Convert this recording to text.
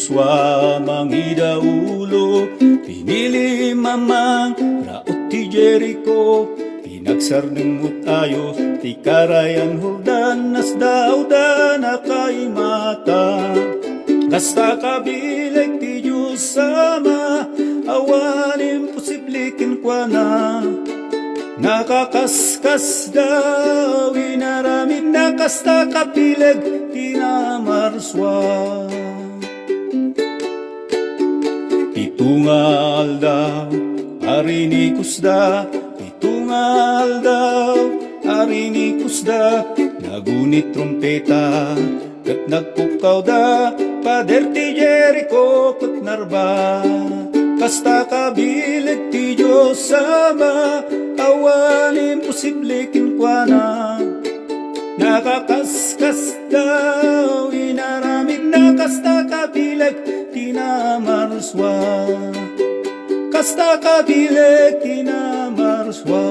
Joshua mangida ulo, pinili mamang raot ti Jericho, pinagsardengmut ayo ti karayan Jordan, nas daw da nakaimata. Kasta kabileg ti Diyos sama, awan imposible kinkwana. Nakakaskas daw inaramid na kasta kapileg tinamarswa. Pitungal daw arinikus da, pitungal daw arinikus da, nagunit trompeta kat nagpukaw da, pader ti Jericho kat narba. Kasta kabileg ti Diyos sama, awan imposible kinkwana. Nakakaskas daw inaramid na kasta kabileg tinamarswa. Kasta kabileg tinamarswa.